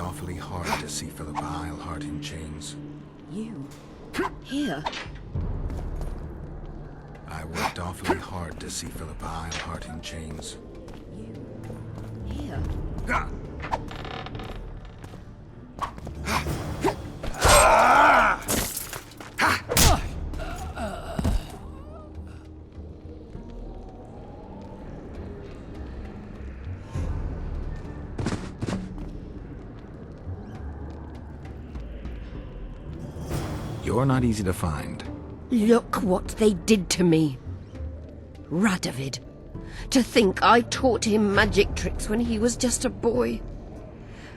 awfully hard to see Philippa Eilhart in chains. You? Here? I worked awfully hard to see Philippa Eilhart in chains. You? Here? You're not easy to find. Look what they did to me. Radovid. To think I taught him magic tricks when he was just a boy.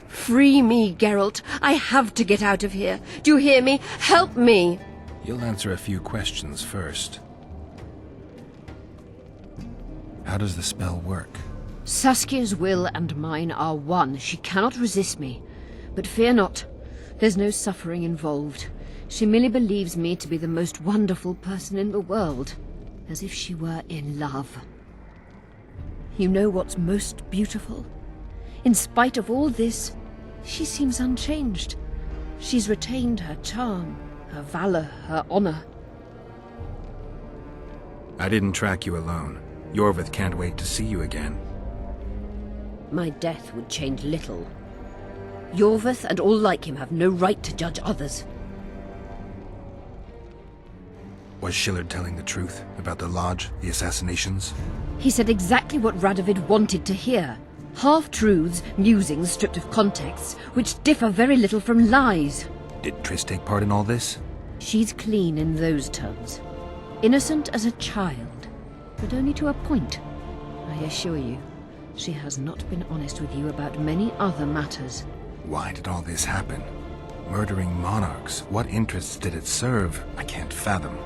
Free me, Geralt. I have to get out of here. Do you hear me? Help me! You'll answer a few questions first. How does the spell work? Saskia's will and mine are one. She cannot resist me. But fear not. There's no suffering involved. She merely believes me to be the most wonderful person in the world, as if she were in love. You know what's most beautiful? In spite of all this, she seems unchanged. She's retained her charm, her valor, her honor. I didn't track you alone. Iorveth can't wait to see you again. My death would change little. Iorveth and all like him have no right to judge others. Was Shillard telling the truth about the Lodge, the assassinations? He said exactly what Radovid wanted to hear. Half-truths, musings stripped of context, which differ very little from lies. Did Triss take part in all this? She's clean in those terms. Innocent as a child, but only to a point. I assure you, she has not been honest with you about many other matters. Why did all this happen? Murdering monarchs, what interests did it serve? I can't fathom.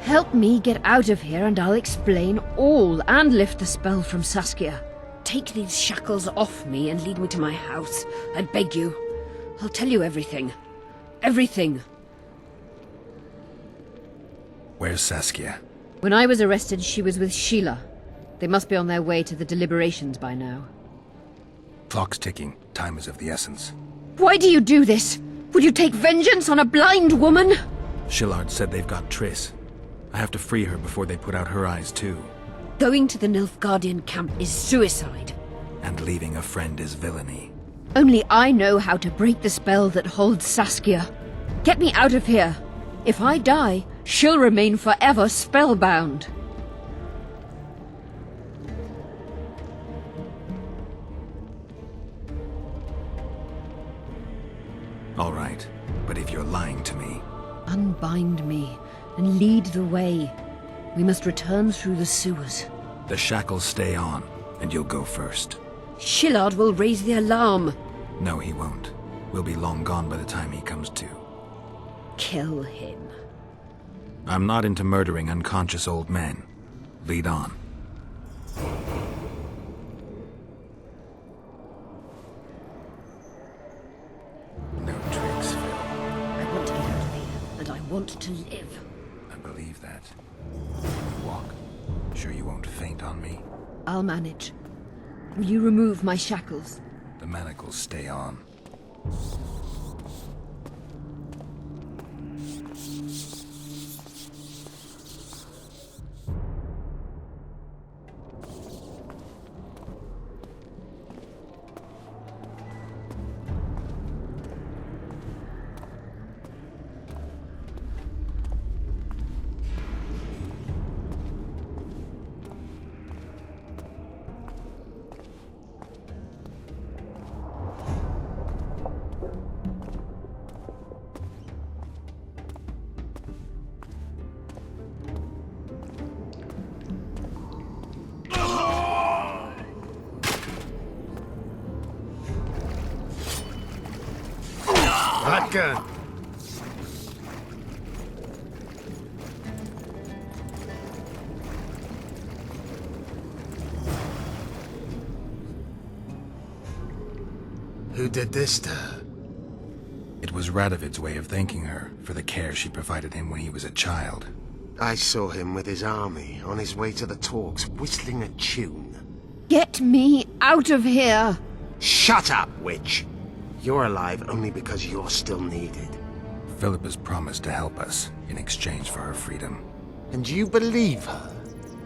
Help me get out of here and I'll explain all and lift the spell from Saskia. Take these shackles off me and lead me to my house. I beg you. I'll tell you everything. Everything. Where's Saskia? When I was arrested, she was with Sheila. They must be on their way to the deliberations by now. Clock's ticking. Time is of the essence. Why do you do this? Would you take vengeance on a blind woman? Shillard said they've got Triss. I have to free her before they put out her eyes, too. Going to the Nilfgaardian camp is suicide. And leaving a friend is villainy. Only I know how to break the spell that holds Saskia. Get me out of here. If I die, she'll remain forever spellbound. All right, but if you're lying to me... Unbind me and lead the way. We must return through the sewers. The shackles stay on, and you'll go first. Shillard will raise the alarm. No, he won't. We'll be long gone by the time he comes to. Kill him. I'm not into murdering unconscious old men. Lead on. No tricks, Phil. I want to get out of here, and I want to live. I believe that. Walk. Sure you won't faint on me? I'll manage. Will you remove my shackles? The manacles stay on. Vodka! Who did this to her? It was Radovid's way of thanking her for the care she provided him when he was a child. I saw him with his army on his way to the talks, whistling a tune. Get me out of here! Shut up, witch! You're alive only because you're still needed. Philippa's promised to help us in exchange for her freedom. And you believe her?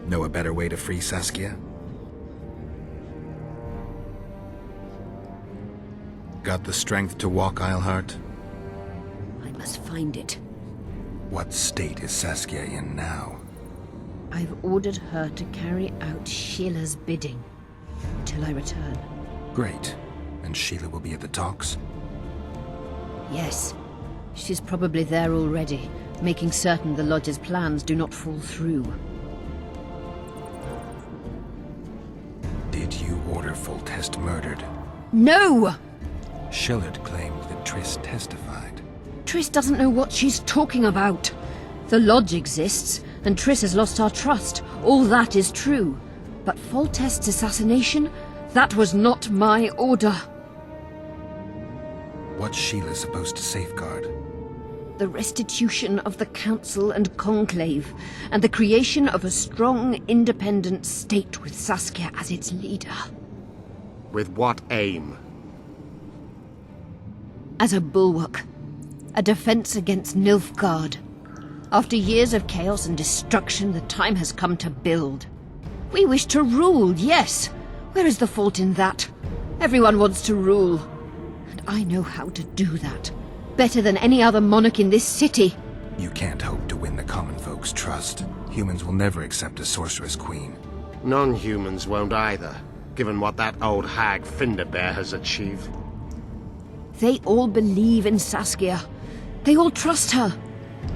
Know a better way to free Saskia? Got the strength to walk, Eilhart? I must find it. What state is Saskia in now? I've ordered her to carry out Sheila's bidding until I return. Great. And Sheila will be at the talks? Yes. She's probably there already, making certain the Lodge's plans do not fall through. Did you order Foltest murdered? No! Shillard claimed that Triss testified. Triss doesn't know what she's talking about. The Lodge exists, and Triss has lost our trust. All that is true. But Foltest's assassination? That was not my order. What's Sheila supposed to safeguard? The restitution of the Council and Conclave, and the creation of a strong, independent state with Saskia as its leader. With what aim? As a bulwark. A defense against Nilfgaard. After years of chaos and destruction, the time has come to build. We wish to rule, yes. Where is the fault in that? Everyone wants to rule. And I know how to do that. Better than any other monarch in this city. You can't hope to win the common folk's trust. Humans will never accept a sorceress queen. Non-humans won't either, given what that old hag Finderbear has achieved. They all believe in Saskia. They all trust her.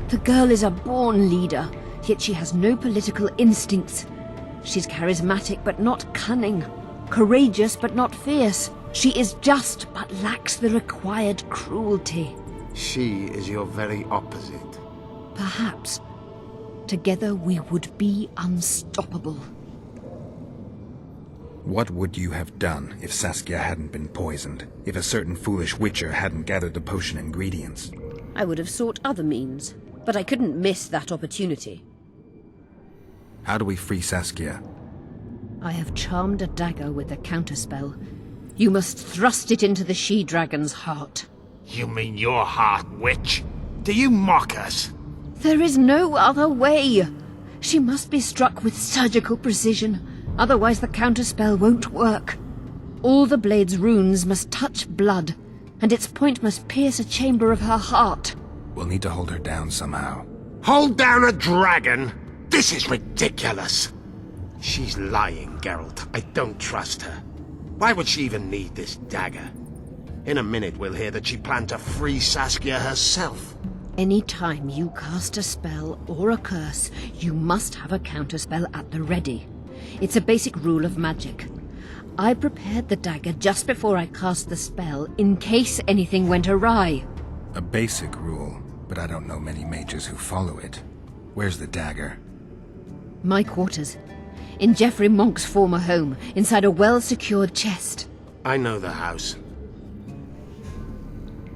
The girl is a born leader, yet she has no political instincts. She's charismatic but not cunning. Courageous but not fierce. She is just but lacks the required cruelty. She is your very opposite. Perhaps. Together we would be unstoppable. What would you have done if Saskia hadn't been poisoned? If a certain foolish witcher hadn't gathered the potion ingredients? I would have sought other means, but I couldn't miss that opportunity. How do we free Saskia? I have charmed a dagger with a counterspell. You must thrust it into the she-dragon's heart. You mean your heart, witch? Do you mock us? There is no other way. She must be struck with surgical precision. Otherwise the counterspell won't work. All the blade's runes must touch blood, and its point must pierce a chamber of her heart. We'll need to hold her down somehow. Hold down a dragon? This is ridiculous. She's lying, Geralt. I don't trust her. Why would she even need this dagger? In a minute we'll hear that she planned to free Saskia herself. Any time you cast a spell or a curse, you must have a counterspell at the ready. It's a basic rule of magic. I prepared the dagger just before I cast the spell, in case anything went awry. A basic rule, but I don't know many mages who follow it. Where's the dagger? My quarters. In Geoffrey Monk's former home, inside a well-secured chest. I know the house.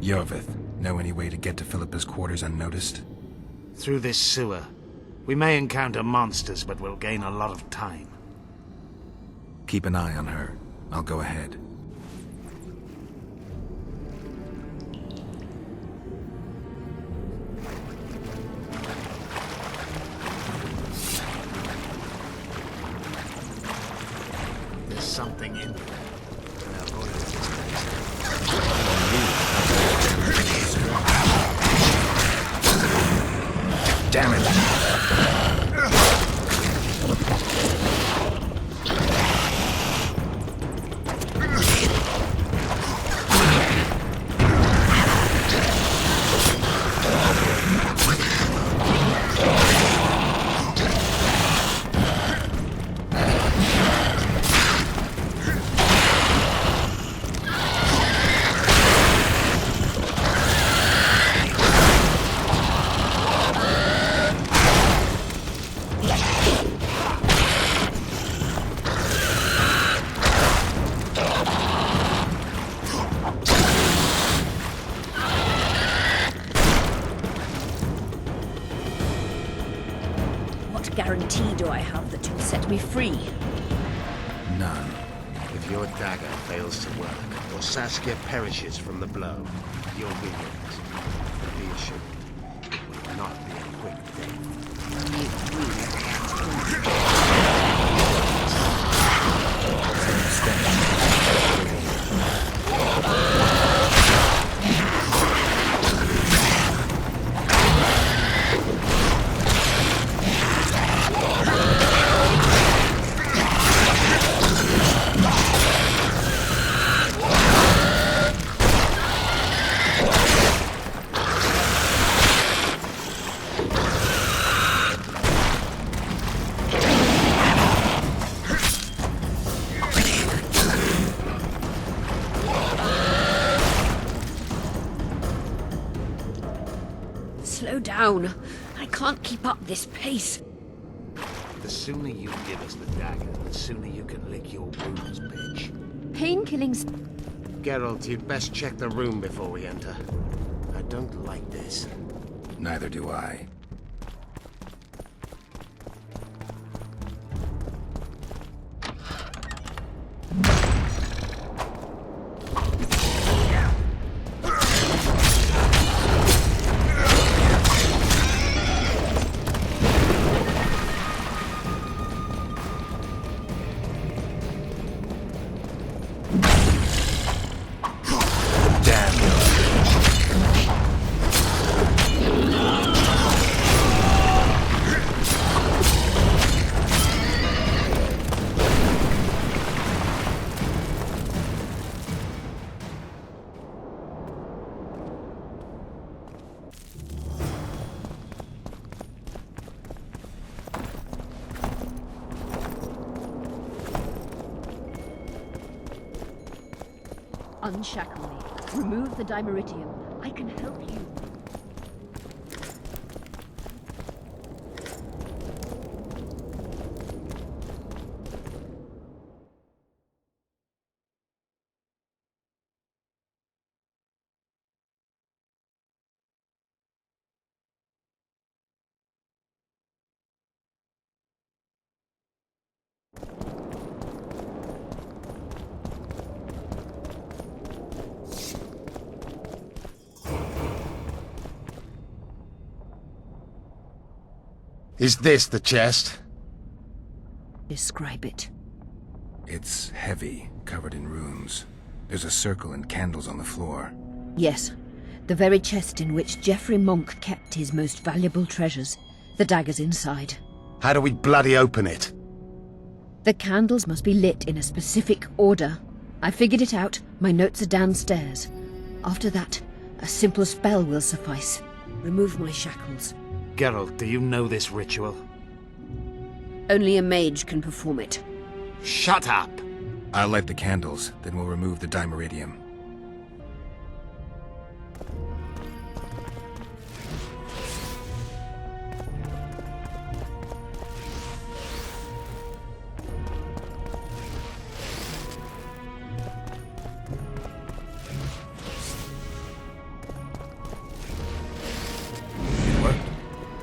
Iorveth, know any way to get to Philippa's quarters unnoticed? Through this sewer. We may encounter monsters, but we'll gain a lot of time. Keep an eye on her. I'll go ahead. There's something in here. Damn it! What guarantee do I have that you'll set me free? None. If your dagger fails to work, or Saskia perishes from the blow, you'll be it. But be assured, it will not be a quick Slow down. I can't keep up this pace. The sooner you give us the dagger, the sooner you can lick your wounds, bitch. Painkilling's... Geralt, you'd best check the room before we enter. I don't like this. Neither do I. Unshackle me. Remove the dimeritium. I can help you. Is this the chest? Describe it. It's heavy, covered in runes. There's a circle and candles on the floor. Yes. The very chest in which Geoffrey Monk kept his most valuable treasures. The dagger's inside. How do we bloody open it? The candles must be lit in a specific order. I figured it out. My notes are downstairs. After that, a simple spell will suffice. Remove my shackles. Geralt, do you know this ritual? Only a mage can perform it. Shut up! I'll light the candles, then we'll remove the dimeritium.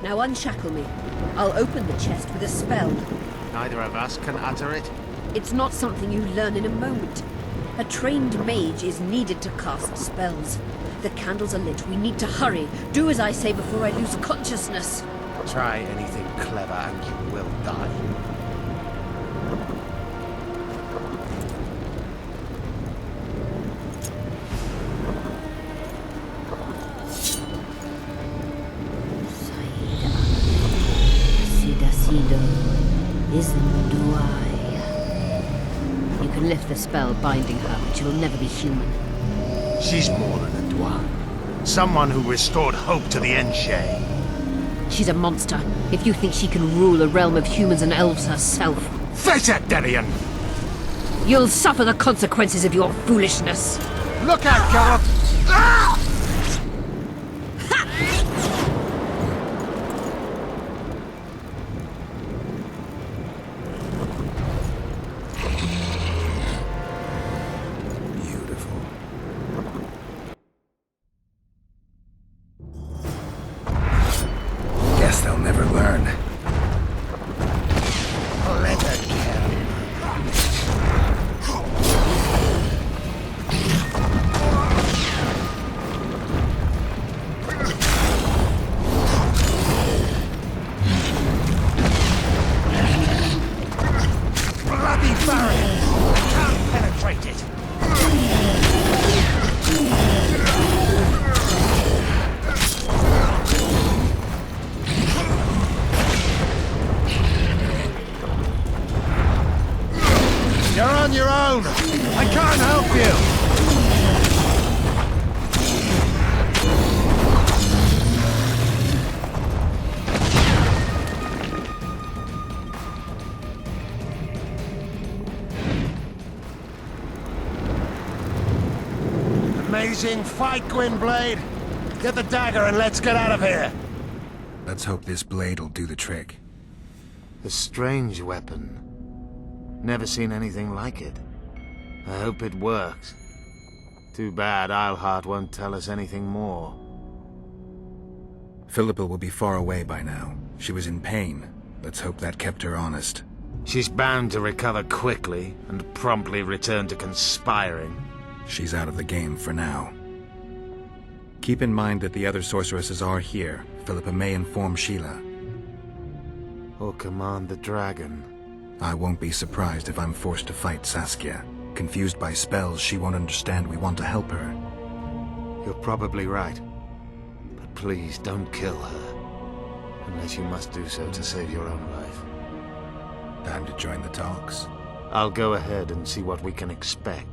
Now unshackle me. I'll open the chest with a spell. Neither of us can utter it. It's not something you learn in a moment. A trained mage is needed to cast spells. The candles are lit. We need to hurry. Do as I say before I lose consciousness. Try anything clever and you will die. You can lift the spell binding her, but she'll never be human. She's more than a dwarf. Someone who restored hope to the Enshay. She's a monster. If you think she can rule a realm of humans and elves herself... Face it, Darian! You'll suffer the consequences of your foolishness. Look out, Geralt! Ah! Guess they'll never learn. Let her kill. on your own! I can't help you! Amazing fight, Gwynblade! Get the dagger and let's get out of here! Let's hope this blade'll do the trick. A strange weapon. Never seen anything like it. I hope it works. Too bad Eilhart won't tell us anything more. Philippa will be far away by now. She was in pain. Let's hope that kept her honest. She's bound to recover quickly and promptly return to conspiring. She's out of the game for now. Keep in mind that the other sorceresses are here. Philippa may inform Sheila. Or command the dragon. I won't be surprised if I'm forced to fight Saskia. Confused by spells, she won't understand we want to help her. You're probably right. But please don't kill her. Unless you must do so to save your own life. Time to join the talks. I'll go ahead and see what we can expect.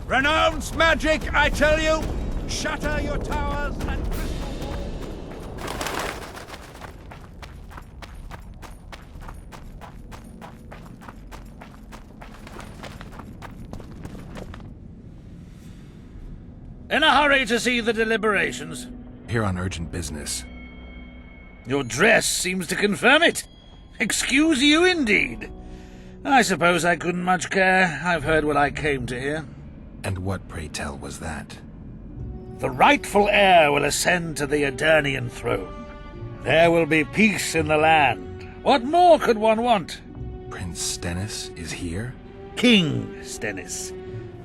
Renounce magic, I tell you! Shatter your towers and crystal walls! In a hurry to see the deliberations? Here on urgent business. Your dress seems to confirm it. Excuse you indeed. I suppose I couldn't much care. I've heard what I came to hear. And what, pray tell, was that? The rightful heir will ascend to the Aedirnian throne. There will be peace in the land. What more could one want? Prince Stennis is here? King Stennis.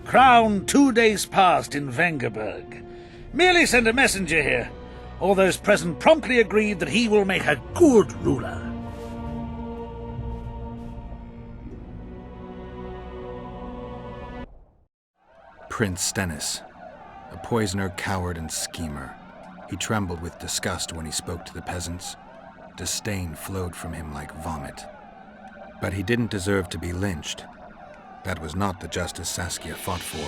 Crowned 2 days past in Vengerberg. Merely send a messenger here. All those present promptly agreed that he will make a good ruler. Prince Stennis. A poisoner, coward, and schemer. He trembled with disgust when he spoke to the peasants. Disdain flowed from him like vomit. But he didn't deserve to be lynched. That was not the justice Saskia fought for.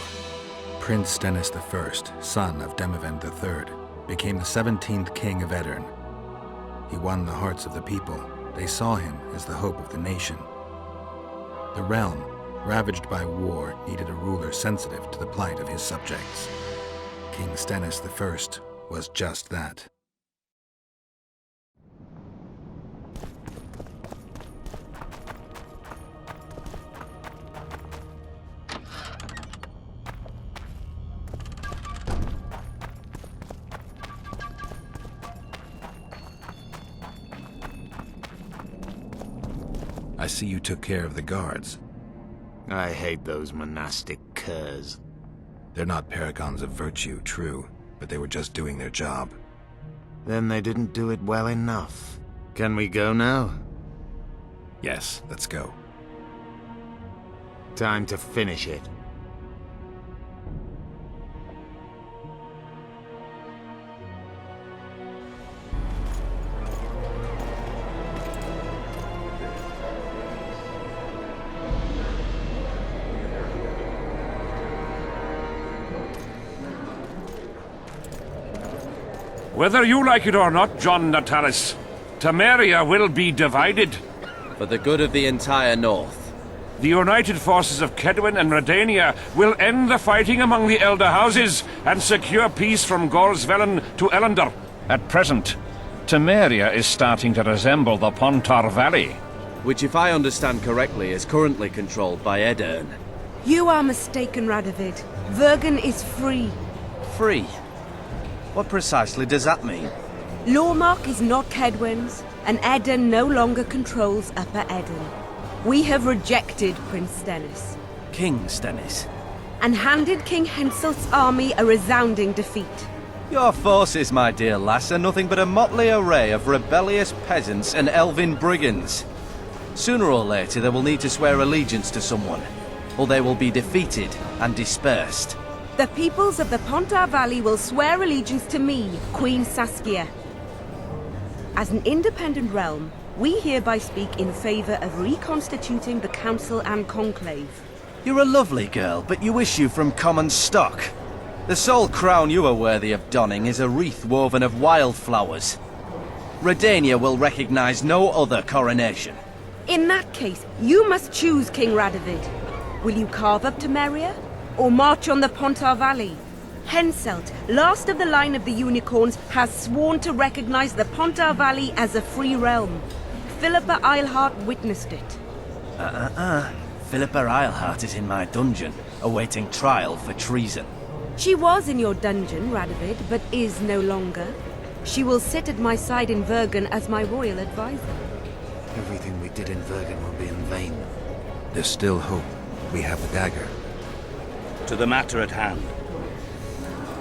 Prince Stennis I, son of Demavend III, became the 17th king of Aedirn. He won the hearts of the people. They saw him as the hope of the nation. The realm, ravaged by war, needed a ruler sensitive to the plight of his subjects. King Stennis I was just that. I see you took care of the guards. I hate those monastic curs. They're not paragons of virtue, true, but they were just doing their job. Then they didn't do it well enough. Can we go now? Yes, let's go. Time to finish it. Whether you like it or not, John Natalis, Temeria will be divided. For the good of the entire North. The united forces of Kaedwen and Redania will end the fighting among the elder houses and secure peace from Gorsvelen to Ellender. At present, Temeria is starting to resemble the Pontar Valley. Which, if I understand correctly, is currently controlled by Aedirn. You are mistaken, Radovid. Vergen is free. Free? What precisely does that mean? Lawmark is not Kaedwen's. and Aedirn no longer controls Upper Aedirn. We have rejected Prince Stennis, King Stennis. and handed King Henselt's army a resounding defeat. Your forces, my dear lass, are nothing but a motley array of rebellious peasants and elven brigands. Sooner or later they will need to swear allegiance to someone, or they will be defeated and dispersed. The peoples of the Pontar Valley will swear allegiance to me, Queen Saskia. As an independent realm, we hereby speak in favor of reconstituting the Council and Conclave. You're a lovely girl, but you issue from common stock. The sole crown you are worthy of donning is a wreath woven of wildflowers. Redania will recognize no other coronation. In that case, you must choose, King Radovid. Will you carve up Temeria, or march on the Pontar Valley? Henselt, last of the line of the unicorns, has sworn to recognize the Pontar Valley as a free realm. Philippa Eilhart witnessed it. Philippa Eilhart is in my dungeon, awaiting trial for treason. She was in your dungeon, Radovid, but is no longer. She will sit at my side in Vergen as my royal advisor. Everything we did in Vergen will be in vain. There's still hope. We have the dagger. To the matter at hand.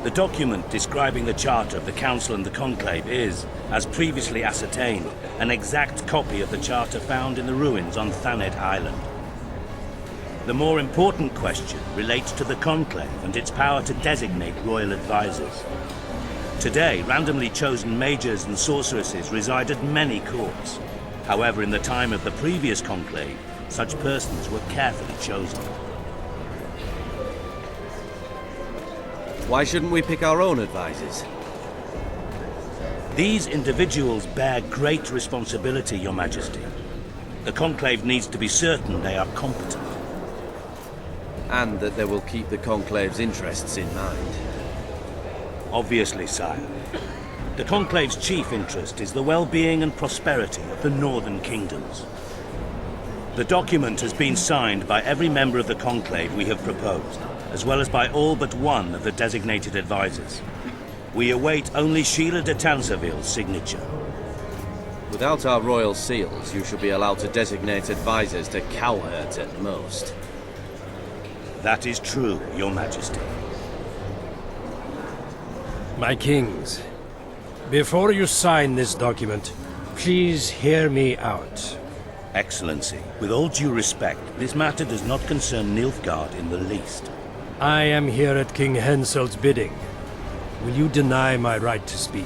The document describing the charter of the Council and the Conclave is, as previously ascertained, an exact copy of the charter found in the ruins on Thanet Island. The more important question relates to the Conclave and its power to designate royal advisors. Today, randomly chosen mages and sorceresses reside at many courts. However, in the time of the previous Conclave, such persons were carefully chosen. Why shouldn't we pick our own advisors? These individuals bear great responsibility, Your Majesty. The Conclave needs to be certain they are competent. And that they will keep the Conclave's interests in mind. Obviously, sire. The Conclave's chief interest is the well-being and prosperity of the northern kingdoms. The document has been signed by every member of the Conclave we have proposed, as well as by all but one of the designated advisors. We await only Sheila de Tansarville's signature. Without our royal seals, you should be allowed to designate advisors to cowherds at most. That is true, Your Majesty. My kings, before you sign this document, please hear me out. Excellency, with all due respect, this matter does not concern Nilfgaard in the least. I am here at King Henselt's bidding. Will you deny my right to speak?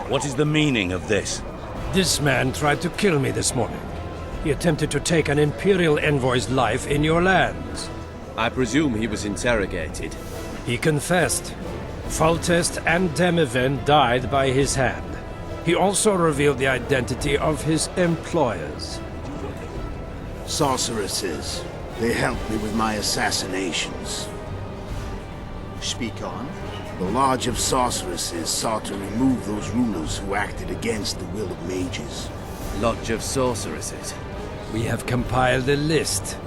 What is the meaning of this? This man tried to kill me this morning. He attempted to take an Imperial envoy's life in your lands. I presume he was interrogated. He confessed. Foltest and Temeria died by his hand. He also revealed the identity of his employers. Sorceresses. They helped me with my assassinations. Speak on. The Lodge of Sorceresses sought to remove those rulers who acted against the will of mages. Lodge of Sorceresses. We have compiled a list.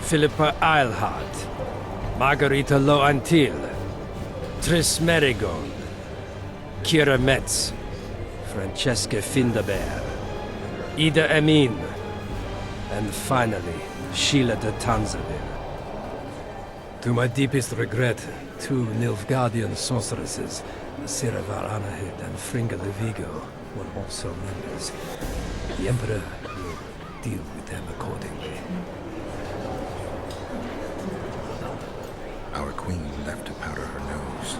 Philippa Eilhart, Margarita Loantil, Triss Merigold, Kira Metz, Francesca Findabair, Ida Amin, and finally, Sheila de Tansarville. To my deepest regret, 2 Nilfgaardian sorceresses, Siravar Anahid and Fringa Levigo, were also members. The Emperor will deal with them accordingly. Our queen left to powder her nose.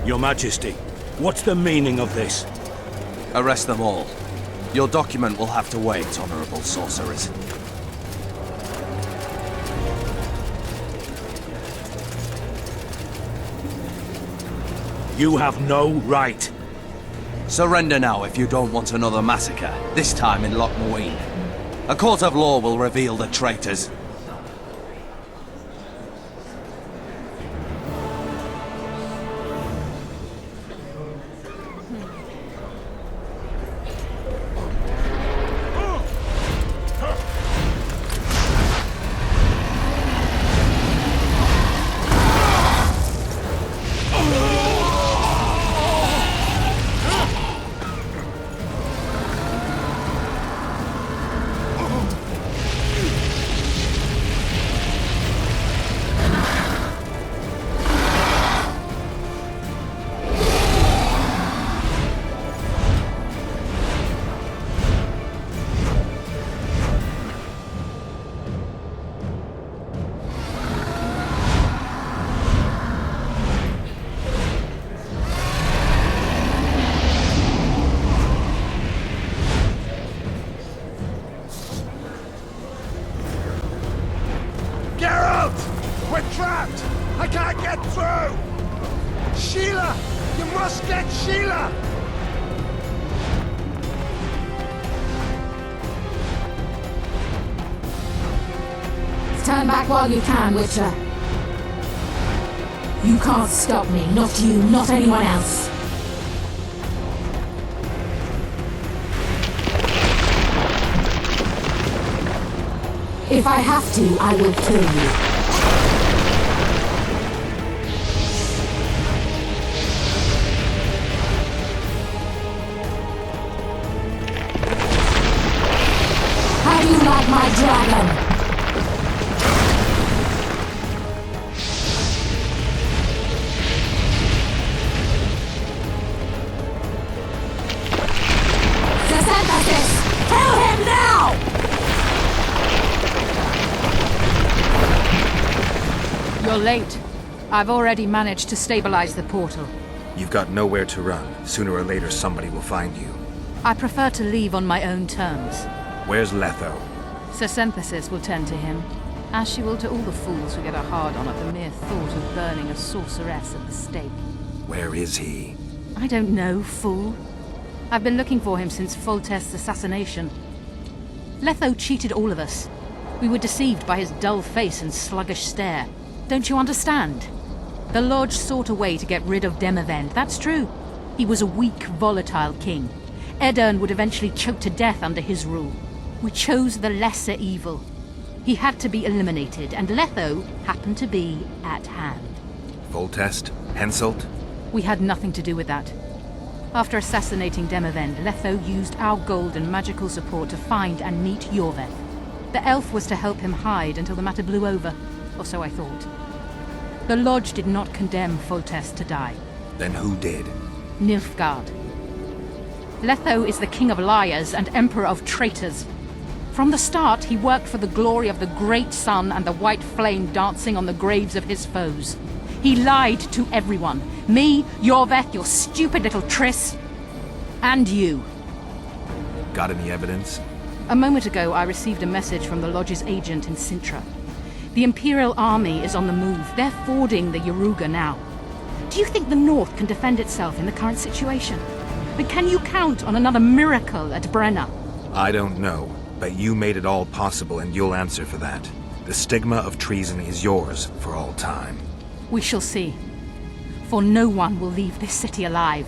Your Majesty, what's the meaning of this? Arrest them all. Your document will have to wait, honorable sorcerers. You have no right. Surrender now if you don't want another massacre, this time in Loch Muin. A court of law will reveal the traitors. Sheila! You must get Sheila! Stand back while you can, Witcher. You can't stop me. Not you, not anyone else. If I have to, I will kill you. How do you like my dragon? Saskia, kill him now! You're late. I've already managed to stabilize the portal. You've got nowhere to run. Sooner or later, somebody will find you. I prefer to leave on my own terms. Where's Letho? Saskia will tend to him, as she will to all the fools who get a hard-on at the mere thought of burning a sorceress at the stake. Where is he? I don't know, fool. I've been looking for him since Foltest's assassination. Letho cheated all of us. We were deceived by his dull face and sluggish stare. Don't you understand? The Lodge sought a way to get rid of Demavend, that's true. He was a weak, volatile king. Aedirn would eventually choke to death under his rule. We chose the lesser evil. He had to be eliminated, and Letho happened to be at hand. Foltest? Henselt? We had nothing to do with that. After assassinating Demavend, Letho used our gold and magical support to find and meet Iorveth. The elf was to help him hide until the matter blew over, or so I thought. The Lodge did not condemn Foltest to die. Then who did? Nilfgaard. Letho is the king of liars and emperor of traitors. From the start, he worked for the glory of the great sun and the white flame dancing on the graves of his foes. He lied to everyone. Me, Iorveth, your stupid little Triss, and you. Got any evidence? A moment ago, I received a message from the Lodge's agent in Sintra. The Imperial army is on the move. They're fording the Yaruga now. Do you think the North can defend itself in the current situation? But can you count on another miracle at Brenna? I don't know, but you made it all possible and you'll answer for that. The stigma of treason is yours for all time. We shall see. For no one will leave this city alive.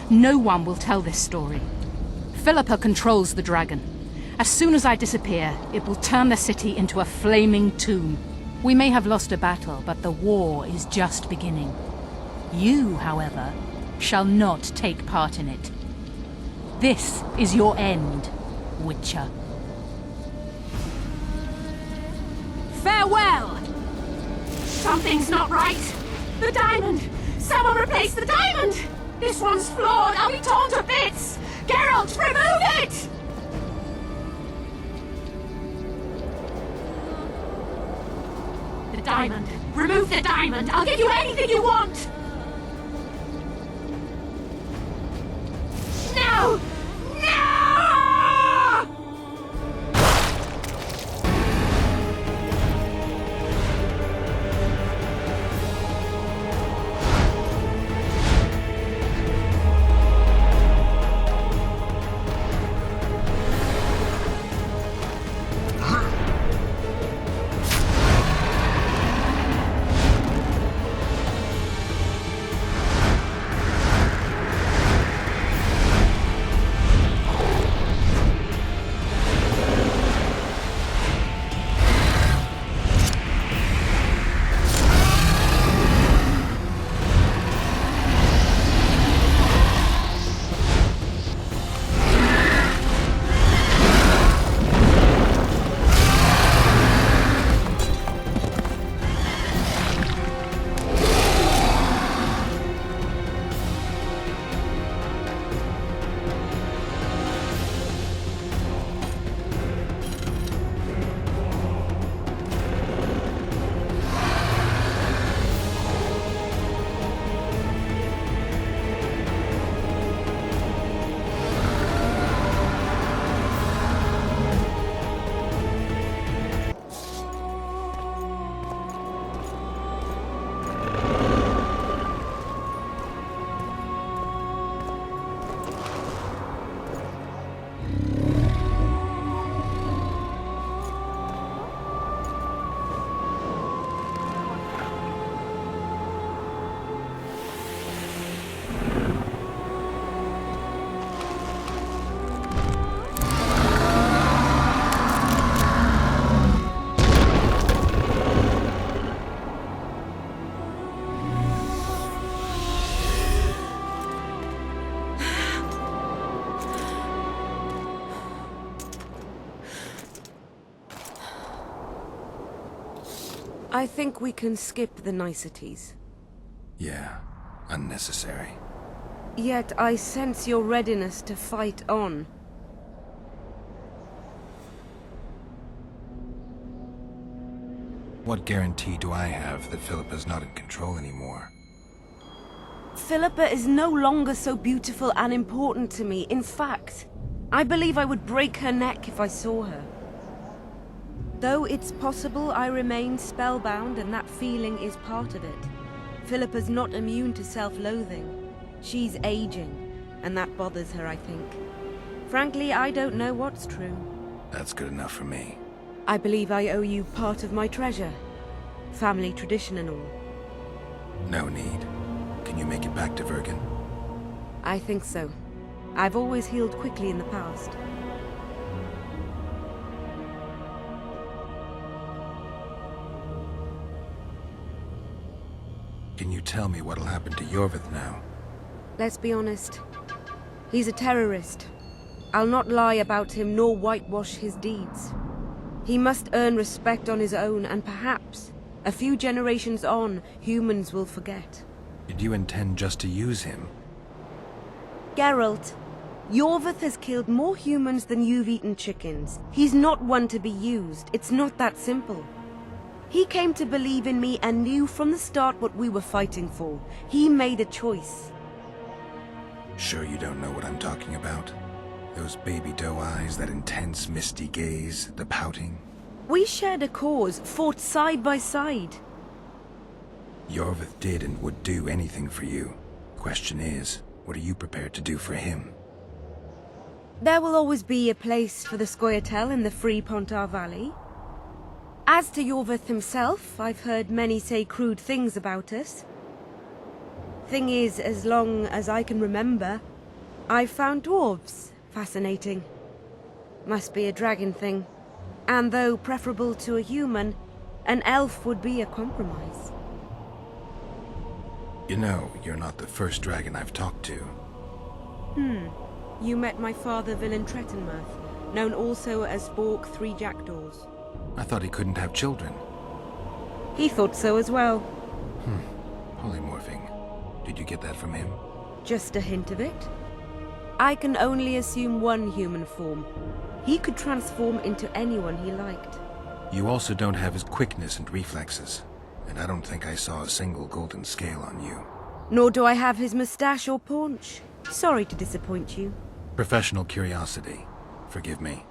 No one will tell this story. Philippa controls the dragon. As soon as I disappear, it will turn the city into a flaming tomb. We may have lost a battle, but the war is just beginning. You, however, shall not take part in it. This is your end, Witcher. Farewell! Something's not right. The diamond! Someone replace the diamond! This one's flawed! I'll be torn to bits! Geralt, remove it! The diamond! Remove the diamond! I'll give you anything you want! No! No! I think we can skip the niceties. Yeah, unnecessary. Yet I sense your readiness to fight on. What guarantee do I have that Philippa's not in control anymore? Philippa is no longer so beautiful and important to me. In fact, I believe I would break her neck if I saw her. Though it's possible I remain spellbound and that feeling is part of it. Philippa's not immune to self-loathing. She's aging, and that bothers her, I think. Frankly, I don't know what's true. That's good enough for me. I believe I owe you part of my treasure. Family tradition and all. No need. Can you make it back to Vergen? I think so. I've always healed quickly in the past. Can you tell me what'll happen to Iorveth now? Let's be honest. He's a terrorist. I'll not lie about him nor whitewash his deeds. He must earn respect on his own, and perhaps, a few generations on, humans will forget. Did you intend just to use him? Geralt, Iorveth has killed more humans than you've eaten chickens. He's not one to be used. It's not that simple. He came to believe in me and knew from the start what we were fighting for. He made a choice. Sure you don't know what I'm talking about? Those baby doe eyes, that intense, misty gaze, the pouting. We shared a cause, fought side by side. Iorveth did and would do anything for you. Question is, what are you prepared to do for him? There will always be a place for the Scoia'tael in the free Pontar Valley. As to Iorveth himself, I've heard many say crude things about us. Thing is, as long as I can remember, I've found dwarves fascinating. Must be a dragon thing. And though preferable to a human, an elf would be a compromise. You know, you're not the first dragon I've talked to. You met my father, Villain Trettenmirth, known also as Bork Three Jackdaws. I thought he couldn't have children. He thought so as well. Polymorphing. Did you get that from him? Just a hint of it. I can only assume one human form. He could transform into anyone he liked. You also don't have his quickness and reflexes, and I don't think I saw a single golden scale on you. Nor do I have his moustache or paunch. Sorry to disappoint you. Professional curiosity. Forgive me.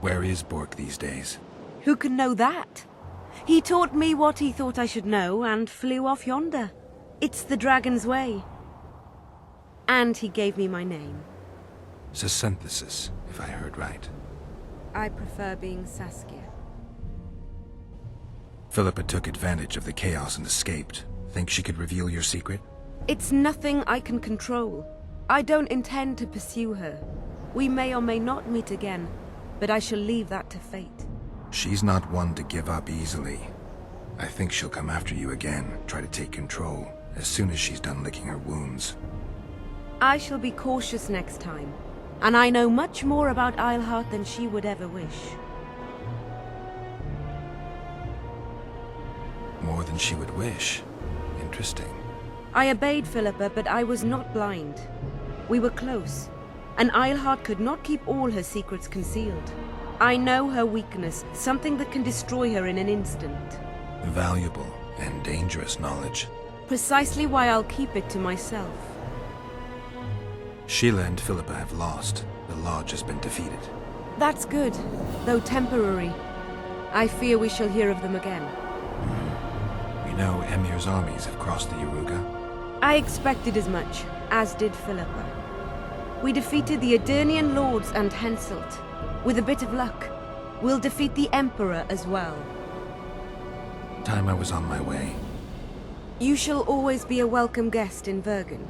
Where is Bork these days? Who can know that? He taught me what he thought I should know and flew off yonder. It's the dragon's way. And he gave me my name. Synthesis, if I heard right. I prefer being Saskia. Philippa took advantage of the chaos and escaped. Think she could reveal your secret? It's nothing I can control. I don't intend to pursue her. We may or may not meet again, but I shall leave that to fate. She's not one to give up easily. I think she'll come after you again, try to take control, as soon as she's done licking her wounds. I shall be cautious next time, and I know much more about Eilhart than she would ever wish. More than she would wish. Interesting. I obeyed Philippa, but I was not blind. We were close, and Eilhart could not keep all her secrets concealed. I know her weakness, something that can destroy her in an instant. Valuable and dangerous knowledge. Precisely why I'll keep it to myself. Sheila and Philippa have lost. The Lodge has been defeated. That's good, though temporary. I fear we shall hear of them again. You know, Emir's armies have crossed the Yaruga. I expected as much, as did Philippa. We defeated the Aedirnian lords and Henselt. With a bit of luck, we'll defeat the Emperor as well. Time I was on my way. You shall always be a welcome guest in Vergen.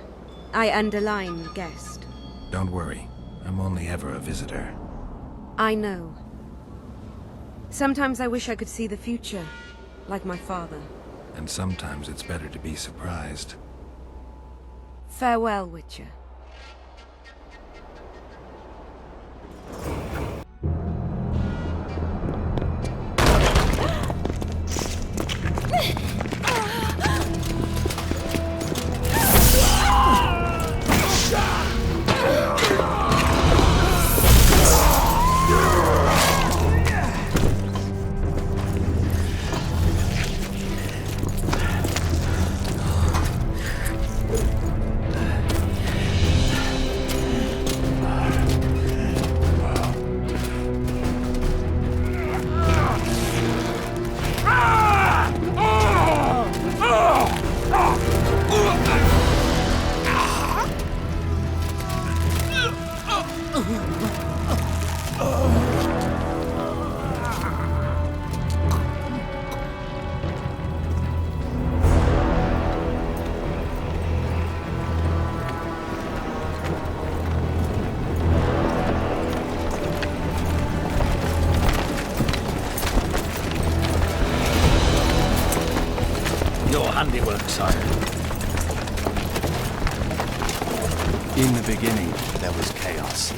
I underline guest. Don't worry. I'm only ever a visitor. I know. Sometimes I wish I could see the future, like my father. And sometimes it's better to be surprised. Farewell, Witcher. handiwork, sire. In the beginning, there was chaos.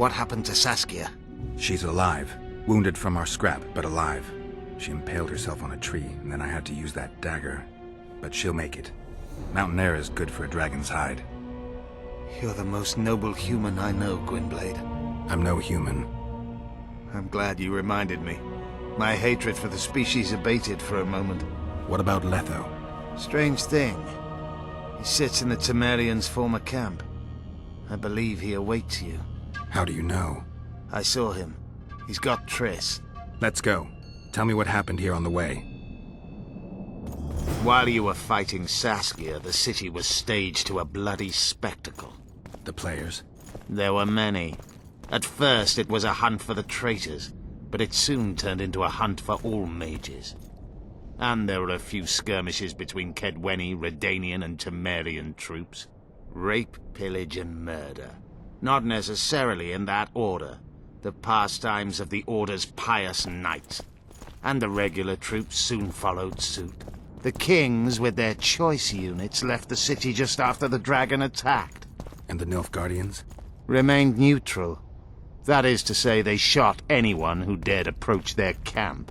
What happened to Saskia? She's alive. Wounded from our scrap, but alive. She impaled herself on a tree, and then I had to use that dagger. But she'll make it. Mountain air is good for a dragon's hide. You're the most noble human I know, Gwynblade. I'm no human. I'm glad you reminded me. My hatred for the species abated for a moment. What about Letho? Strange thing. He sits in the Temerians' former camp. I believe he awaits you. How do you know? I saw him. He's got Triss. Let's go. Tell me what happened here on the way. While you were fighting Saskia, the city was staged to a bloody spectacle. The players? There were many. At first it was a hunt for the traitors, but it soon turned into a hunt for all mages. And there were a few skirmishes between Kaedweni, Redanian and Temerian troops. Rape, pillage and murder. Not necessarily in that order. The pastimes of the Order's pious knights. And the regular troops soon followed suit. The kings, with their choice units, left the city just after the dragon attacked. And the Nilfgaardians? Remained neutral. That is to say, they shot anyone who dared approach their camp.